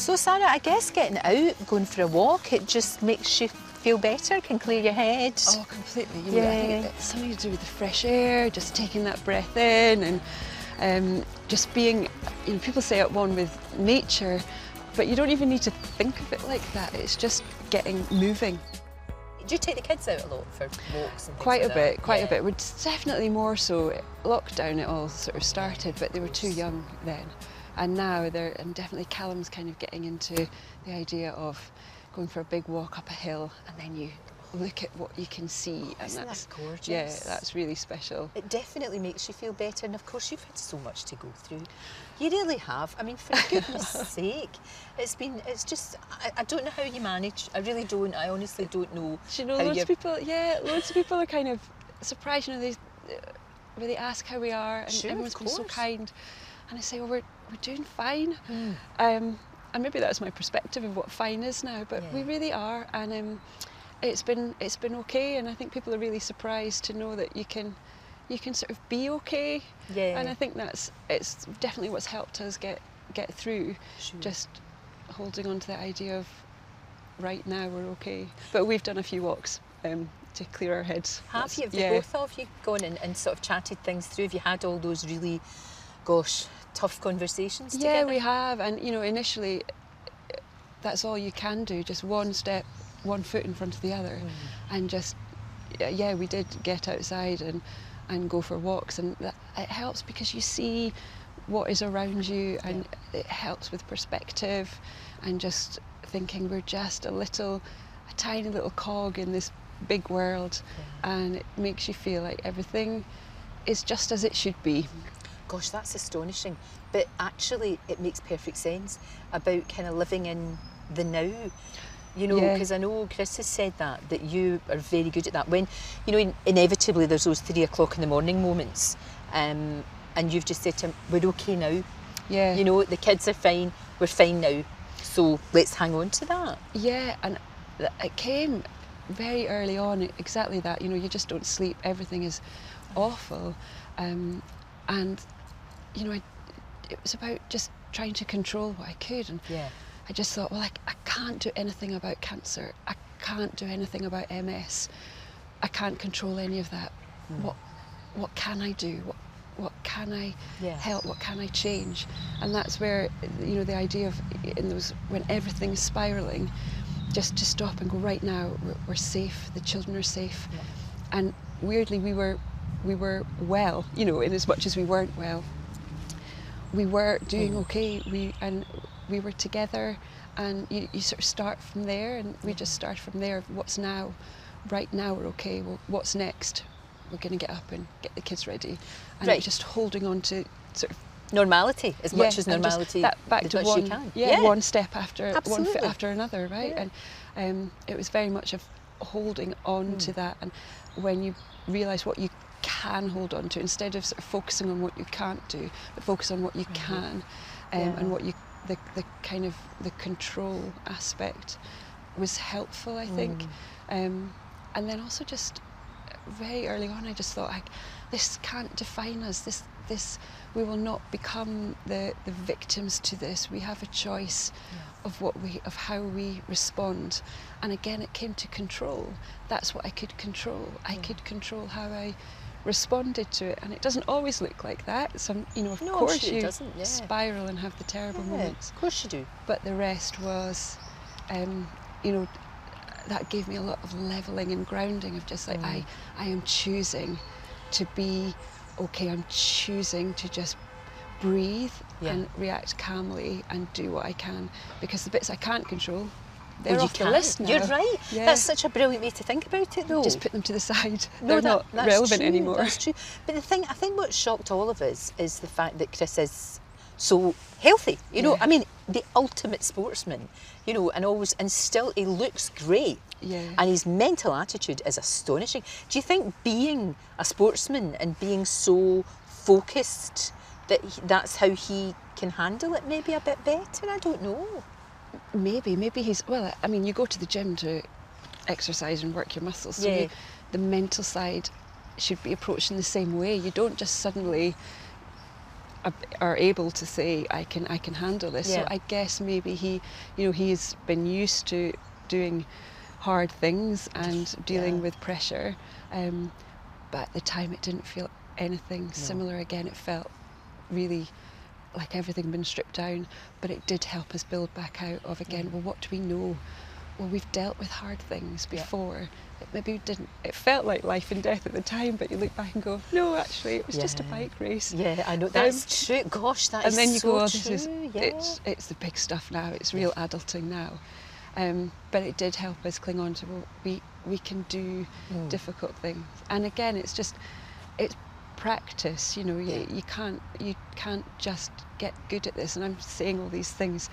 So Sarah, I guess getting out, going for a walk, it just makes you feel better, can clear your head. Oh, completely. You know, I think it's something to do with the fresh air, just taking that breath in, and just being, you know, people say at one with nature, but you don't even need to think of it like that. It's just getting moving. Do you take the kids out a lot for walks and things Quite like a bit, that? quite a bit. We're definitely more so. Lockdown, it all sort of started, but they were too young then. And now and definitely Callum's kind of getting into the idea of going for a big walk up a hill, and then you look at what you can see, and Isn't that's that gorgeous? Yeah, that's really special. It definitely makes you feel better, and of course you've had so much to go through. You really have. I mean, for goodness sake, it's just, I don't know how you manage. I really don't. I honestly don't know. Do you know, loads of people are kind of surprised, you know, when they ask how we are, and Sure, everyone's been so kind, and I say, well, we're doing fine. And maybe that's my perspective of what fine is now, but we really are, and it's been okay, and I think people are really surprised to know that you can sort of be okay. And I think it's definitely what's helped us get through. Sure. Just holding on to the idea of right now we're okay. But we've done a few walks to clear our heads. Have you? Have the both of you gone and sort of chatted things through? Have you had all those really, gosh, tough conversations together? Yeah, we have, and you know, initially that's all you can do, just one step, one foot in front of the other, and just, we did get outside and go for walks, and it helps because you see what is around you, and it helps with perspective, and just thinking we're just a tiny little cog in this big world, and it makes you feel like everything is just as it should be. Gosh, that's astonishing. But actually, it makes perfect sense about kind of living in the now. You know, because I know Chris has said that you are very good at that. When, you know, inevitably there's those 3 o'clock in the morning moments, and you've just said to him, we're okay now. Yeah. You know, the kids are fine, we're fine now. So let's hang on to that. Yeah, and it came very early on, exactly that. You know, you just don't sleep, everything is awful. And, you know, it was about just trying to control what I could. And I just thought, well, I can't do anything about cancer. I can't do anything about MS. I can't control any of that. What can I do? What can I help? What can I change? And that's where, you know, the idea of when everything's spiralling, just to stop and go, right now, we're safe. The children are safe. And weirdly, we were well, you know, in as much as we weren't well. We were doing okay. We were together, and you sort of start from there, and we just start from there. What's now? Right now we're okay. Well, what's next? We're going to get up and get the kids ready, and just holding on to sort of normality as much as normality. Back to one, one step after one foot after another, right? And it was very much of holding on to that, and when you realise what you can hold on to, instead of sort of focusing on what you can't do, but focus on what you can, and what you. The kind of the control aspect was helpful, I think, and then also just very early on, I just thought, this can't define us. This we will not become the victims to this. We have a choice of how we respond. And again, it came to control. That's what I could control. I could control how I responded to it, and it doesn't always look like that. Some, you know, of course you spiral and have the terrible moments. Of course you do. But the rest was, you know, that gave me a lot of levelling and grounding of just like I am choosing to be okay. I'm choosing to just breathe and react calmly and do what I can, because the bits I can't control, they're off the list now. You're right. Yeah. That's such a brilliant way to think about it, though. Just put them to the side. No, they're not relevant anymore. That's true. But I think what shocked all of us is the fact that Chris is so healthy. You know, I mean, the ultimate sportsman. You know, and still he looks great. Yeah. And his mental attitude is astonishing. Do you think being a sportsman and being so focused that's how he can handle it maybe a bit better? I don't know. Maybe he's, well, I mean, you go to the gym to exercise and work your muscles, so the mental side should be approached in the same way. You don't just suddenly are able to say, I can handle this. Yeah. So I guess maybe he's been used to doing hard things and dealing with pressure, but at the time it didn't feel anything similar. Again, it felt really like everything had been stripped down, but it did help us build back out of, again, well, what do we know? Well, we've dealt with hard things before. It felt like life and death at the time, but you look back and go, no, actually, it was just a bike race. Yeah, I know, that's true. Gosh, that is so true. And then you go, oh, it's the big stuff now, it's real adulting now. But it did help us cling on to, well, we can do difficult things. And again, it's practice, you can't just get good at this. And I'm saying all these things,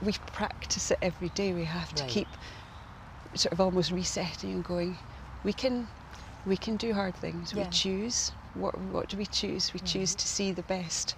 we practice it every day. We have to keep sort of almost resetting and going, we can do hard things. We choose. What do we choose? We choose to see the best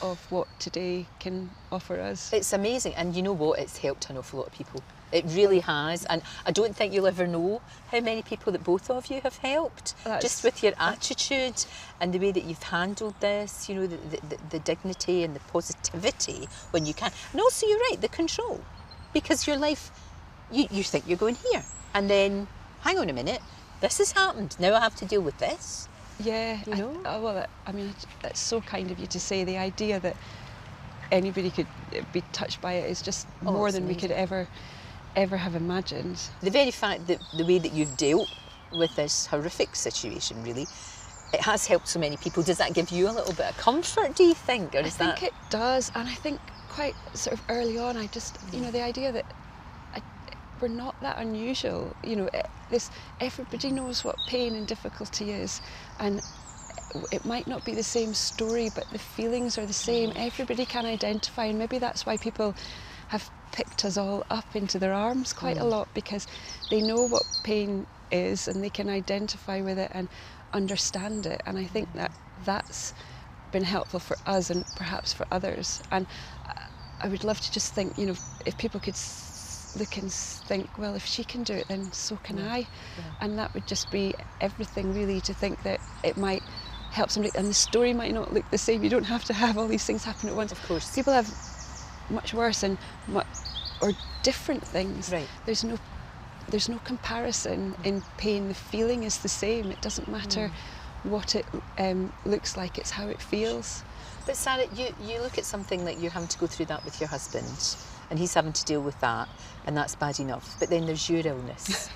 of what today can offer us. It's amazing, and you know what, it's helped an awful lot of people. It really has, and I don't think you'll ever know how many people that both of you have helped, just with your attitude and the way that you've handled this, the dignity and the positivity when you can. And also, you're right, the control. Because your life, you think you're going here, and then, hang on a minute, this has happened, now I have to deal with this. Yeah, that's so kind of you to say. The idea that anybody could be touched by it is just more than we could ever have imagined. The very fact that the way that you've dealt with this horrific situation, really, it has helped so many people. Does that give you a little bit of comfort, do you think? Or I think it does, and I think quite sort of early on, I just, the idea that we're not that unusual. Everybody knows what pain and difficulty is, and it might not be the same story, but the feelings are the same. Everybody can identify, and maybe that's why people have picked us all up into their arms quite a lot, because they know what pain is and they can identify with it and understand it. And I think that's been helpful for us and perhaps for others. And I would love to just think, if people could look and think, well, if she can do it, then so can I. Yeah. And that would just be everything, really, to think that it might help somebody. And the story might not look the same. You don't have to have all these things happen at once. Of course. People have much worse and or different things. Right. There's no comparison in pain. The feeling is the same. It doesn't matter what it looks like, it's how it feels. But Sarra, you look at something like you're having to go through that with your husband, and he's having to deal with that, and that's bad enough. But then there's your illness,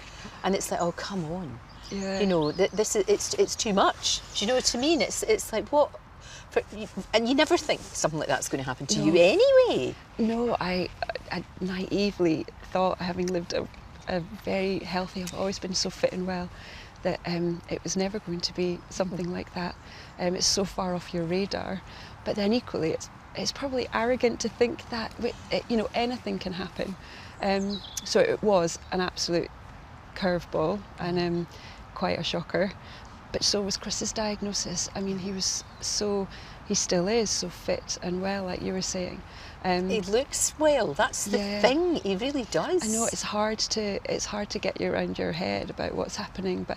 and it's like, oh, come on. Yeah. It's too much. Do you know what I mean? It's like, what? And you never think something like that's going to happen to you anyway. No, I naively thought, having lived a very healthy, I've always been so fit and well, that it was never going to be something like that. It's so far off your radar. But then equally, it's probably arrogant to think that anything can happen. So it was an absolute curveball and quite a shocker. But so was Chris's diagnosis. I mean, he still is so fit and well, like you were saying. He looks well. That's the thing. He really does. I know it's hard to get around your head about what's happening. But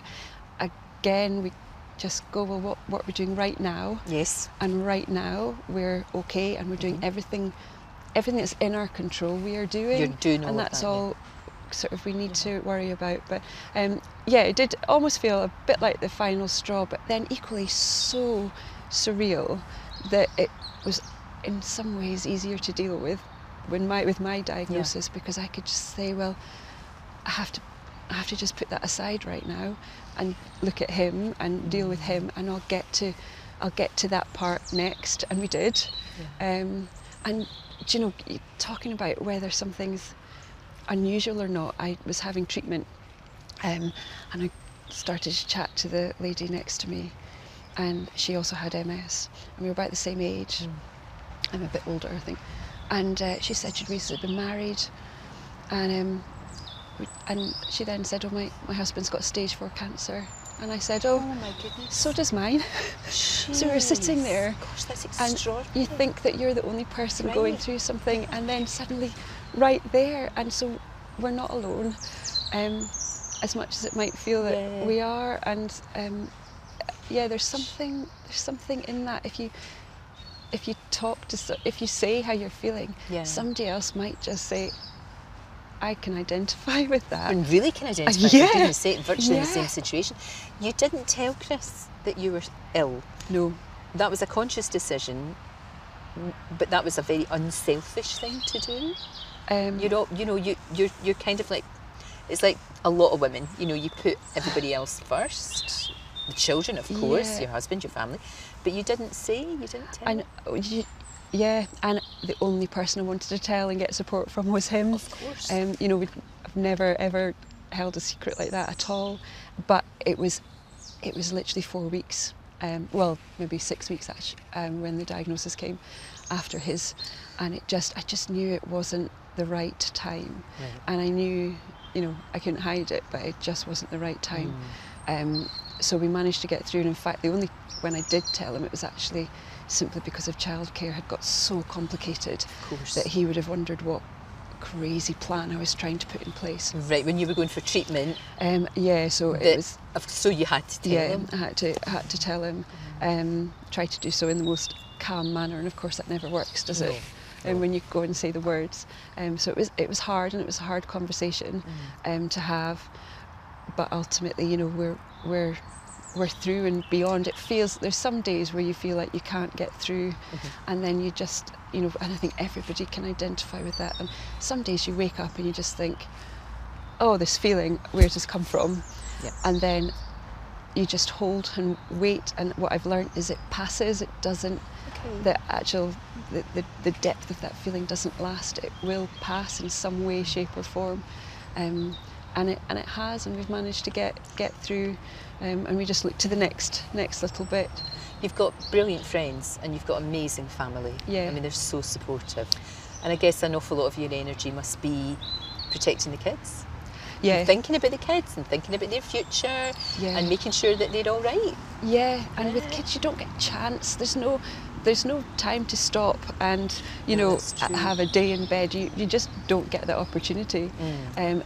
again, we just go, well, what we're doing right now. Yes. And right now we're okay, and we're doing everything that's in our control. We are doing. You're doing all and that's that, all. Sort of we need to worry about, but it did almost feel a bit like the final straw, but then equally so surreal that it was in some ways easier to deal with with my diagnosis, because I could just say, well, I have to just put that aside right now and look at him and deal with him, and I'll get to that part next. And we did. And talking about whether something's unusual or not, I was having treatment and I started to chat to the lady next to me, and she also had MS, and we were about the same age. I'm a bit older, I think. And she said she'd recently been married, and she then said, oh, my husband's got stage 4 cancer. And I said, oh my goodness, so does mine. So we were sitting there. Gosh, that's extraordinary. And you think that you're the only person going through something, and then suddenly right there, and so we're not alone, as much as it might feel that we are. And there's something in that. if you talk to, if you say how you're feeling, somebody else might just say, I can identify with that. And really can identify. Yeah. For goodness sake, virtually in the same situation. You didn't tell Chris that you were ill. No. That was a conscious decision, but that was a very unselfish thing to do. You're kind of like, it's like a lot of women, you know, you put everybody else first, the children, of course, your husband, your family, but you didn't tell. And the only person I wanted to tell and get support from was him. Of course. You know, I've never ever held a secret like that at all, but it was literally 4 weeks, well, maybe 6 weeks actually, when the diagnosis came after his, and I just knew it wasn't the right time, and I knew, you know, I couldn't hide it, but it just wasn't the right time. So we managed to get through, and in fact, when I did tell him, it was actually simply because of childcare had got so complicated that he would have wondered what crazy plan I was trying to put in place. Right, when you were going for treatment. So you had to tell him. I had to tell him. Try to do so in the most calm manner, and of course that never works, does it? And when you go and say the words, so it was hard, and it was a hard conversation to have. But ultimately, you know, we're through and beyond. It feels, there's some days where you feel like you can't get through, and then you just, you know, and I think everybody can identify with that. And some days you wake up and you just think, oh, this feeling, where does it come from? And then you just hold and wait, and what I've learned is it passes. It doesn't, the depth of that feeling doesn't last. It will pass in some way, shape or form, and it has, and we've managed to get through, and we just look to the next little bit. You've got brilliant friends, and you've got amazing family. I mean, they're so supportive, and I guess an awful lot of your energy must be protecting the kids. And thinking about the kids and thinking about their future, and making sure that they're all right. And with kids you don't get a chance. There's no time to stop and, you know, have a day in bed. You just don't get that opportunity.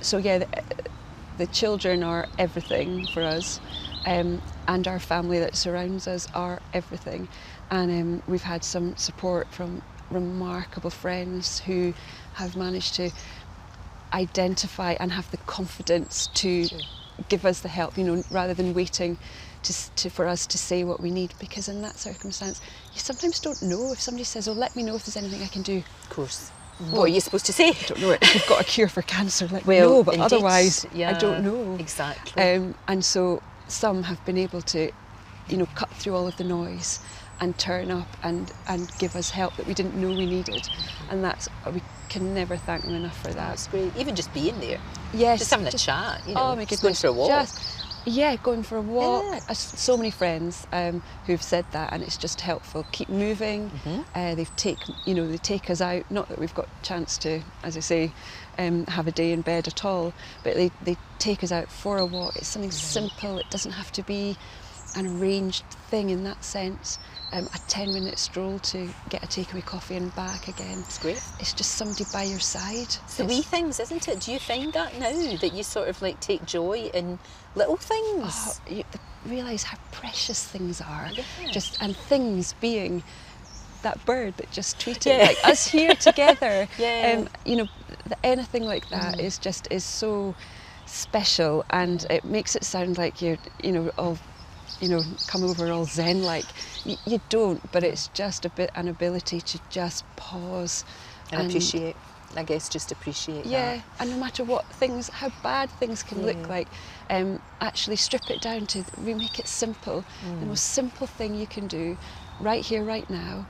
So the children are everything for us, and our family that surrounds us are everything. And we've had some support from remarkable friends who have managed to identify and have the confidence to give us the help, you know, rather than waiting for us to say what we need, because in that circumstance you sometimes don't know. If somebody says, oh, let me know if there's anything I can do. Of course. What are you supposed to say? I don't know. If you've got a cure for cancer, let me know, but indeed, otherwise I don't know. Exactly. And so some have been able to, you know, cut through all of the noise and turn up and give us help that we didn't know we needed, and we can never thank them enough for that. That's great. Even just being there. Yes. Just having a chat, you know. Oh my goodness. Just going for a walk. Going for a walk. So many friends who've said that, and it's just helpful. Keep moving. They take us out. Not that we've got a chance to, as I say, have a day in bed at all, but they take us out for a walk. It's something simple. It doesnn't have to be an arranged thing in that sense. A 10-minute stroll to get a takeaway coffee and back again. It's great. It's just somebody by your side. It's the wee things, isn't it? Do you find that now, that you sort of like take joy in little things? Oh, you realise how precious things are. And things being that bird that just tweeted, like us here together. You know, anything like that is so special, and it makes it sound like you're, you know, all, you know, come over all zen like. You don't, but it's just an ability to just pause and appreciate. I guess just appreciate that. And no matter what things, how bad things can look like, actually strip it down to, we make it simple. The most simple thing you can do right here, right now.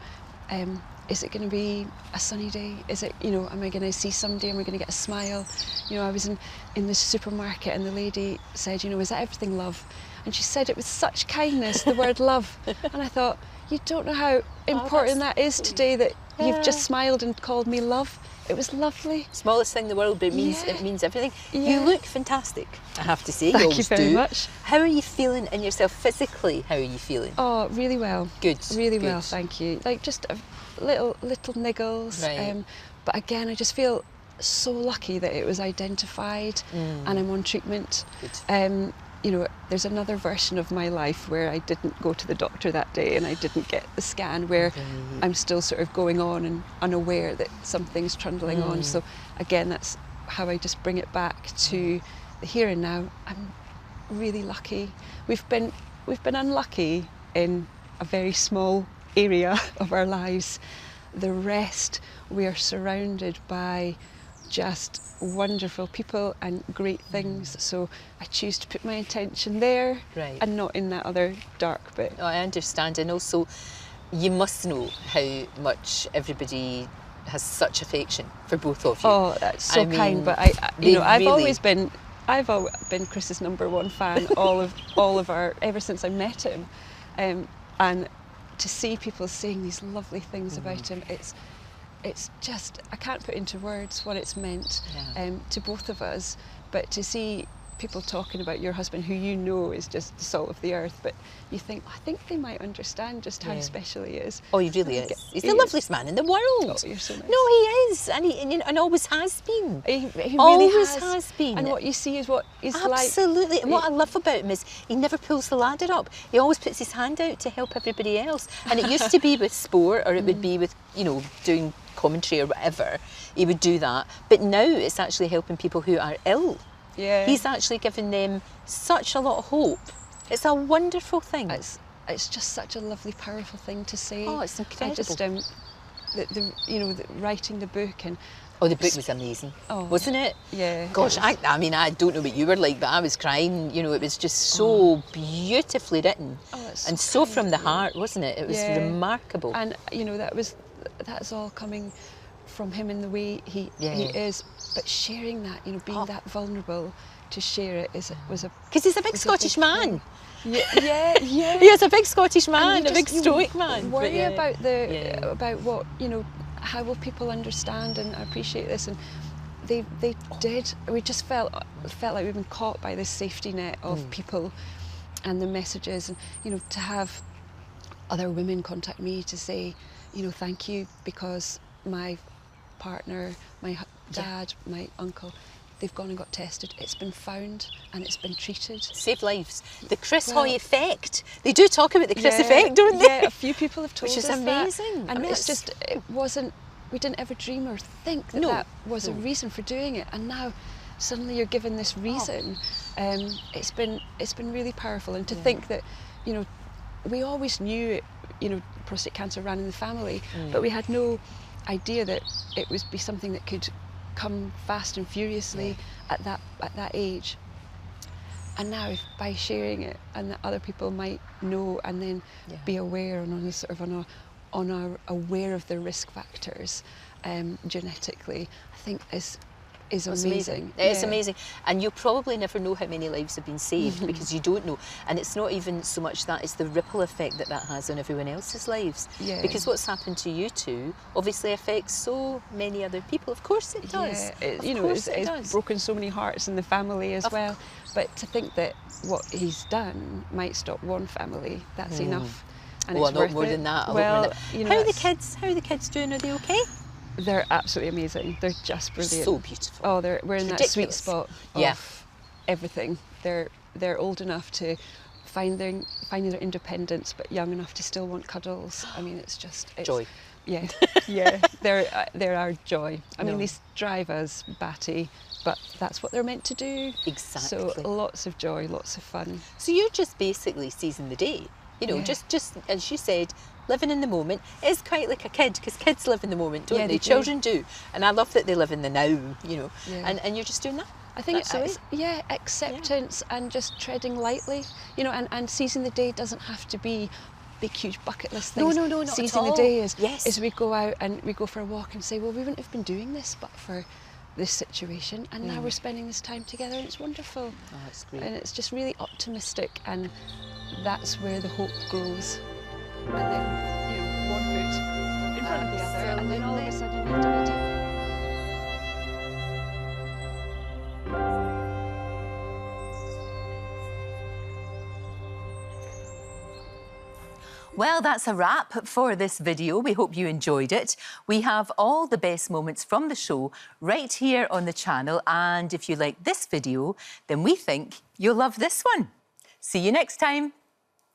Is it going to be a sunny day? Is it, you know, am I going to see somebody? Am I going to get a smile? You know, I was in the supermarket, and the lady said, you know, is that everything, love? And she said it with such kindness, the word love. And I thought, you don't know how important that is today, that you've just smiled and called me love. It was lovely. Smallest thing in the world, but it means everything. You look fantastic, I have to say. Thank you very much. How are you feeling in yourself physically? How are you feeling? Oh, really well. Good. Really well, thank you. Like just little niggles. Right. But again, I just feel so lucky that it was identified and I'm on treatment. Good. you know, there's another version of my life where I didn't go to the doctor that day and I didn't get the scan, where I'm still sort of going on and unaware that something's trundling on. So again, that's how I just bring it back to the here and now. I'm really lucky. We've been unlucky in a very small area of our lives. The rest, we are surrounded by just wonderful people and great things, so I choose to put my attention there and not in that other dark bit. Oh, I understand, and also you must know how much everybody has such affection for both of you. Oh, that's so kind. But I've always been Chris's #1 fan all of our, ever since I met him, and to see people saying these lovely things about him, it's just, I can't put into words what it's meant to both of us. But to see people talking about your husband, who you know is just the salt of the earth, but you think, I think they might understand just how special he is. Oh, he really is. He's the loveliest man in the world. Oh, you're so nice. No, he is, and always has been. He really always has been. And what you see is what he's like. Absolutely. And what I love about him is he never pulls the ladder up. He always puts his hand out to help everybody else. And it used to be with sport, or it would be with, you know, doing commentary or whatever. He would do that. But now it's actually helping people who are ill. Yeah. He's actually given them such a lot of hope. It's a wonderful thing. It's just such a lovely, powerful thing to say. Oh, it's incredible. I just, writing the book and... Oh, the book was amazing, wasn't it? Yeah. Gosh, I mean, I don't know what you were like, but I was crying. You know, it was just so beautifully written, and so from the heart, wasn't it? It was remarkable. And you know, that's all coming from him in the way he is. But sharing that, you know, being that vulnerable to share it was a... Because he's a big Scottish man. Yeah. He is a big Scottish man, a big stoic man. Worry about about what, you know, how will people understand and appreciate this, and they did. We just felt like we've been caught by this safety net of people and the messages, and you know, to have other women contact me to say, you know, thank you, because my partner, my dad, my uncle, they've gone and got tested. It's been found and it's been treated. Save lives. The Chris Hoy effect. They do talk about the Chris effect, don't they? Yeah, a few people have told us that. Which is amazing. And it's just, it wasn't, we didn't ever dream or think that that was a reason for doing it. And now suddenly you're given this reason. It's been really powerful. And to think that, you know, we always knew it, you know, prostate cancer ran in the family, but we had no idea that it would be something that could come fast and furiously at that age. And now, if by sharing it, and that other people might know and then be aware and aware of the risk factors genetically, I think is amazing. It's amazing, and you'll probably never know how many lives have been saved because you don't know. And it's not even so much that, it's the ripple effect that has on everyone else's lives. Because what's happened to you two obviously affects so many other people. Of course it does. It's broken so many hearts in the family as well. But to think that what he's done might stop one family, that's enough. And it's worth more it. than that. Well, you know, how are the kids doing? Are they okay? They're absolutely amazing. They're just brilliant. So beautiful. Oh, we're in that sweet spot of everything. They're old enough to finding their independence, but young enough to still want cuddles. I mean, it's joy. Yeah, they're our joy. I mean, they drive us batty, but that's what they're meant to do. Exactly. So lots of joy, lots of fun. So you're just basically seizing the day. You know, just as you said, living in the moment. Is quite like a kid, because kids live in the moment, don't they? Children do. And I love that they live in the now, you know. And you're just doing that. I think it's acceptance and just treading lightly, you know, and seizing the day doesn't have to be big, huge bucket list things. No, not seizing at all. the day is we go out and we go for a walk and say, well, we wouldn't have been doing this but for this situation, and now we're spending this time together, and it's wonderful. Oh, that's great. And it's just really optimistic, and that's where the hope grows. And then, you know, one foot in front of the other, and then all of a sudden you've done it. Well, that's a wrap for this video. We hope you enjoyed it. We have all the best moments from the show right here on the channel. And if you like this video, then we think you'll love this one. See you next time.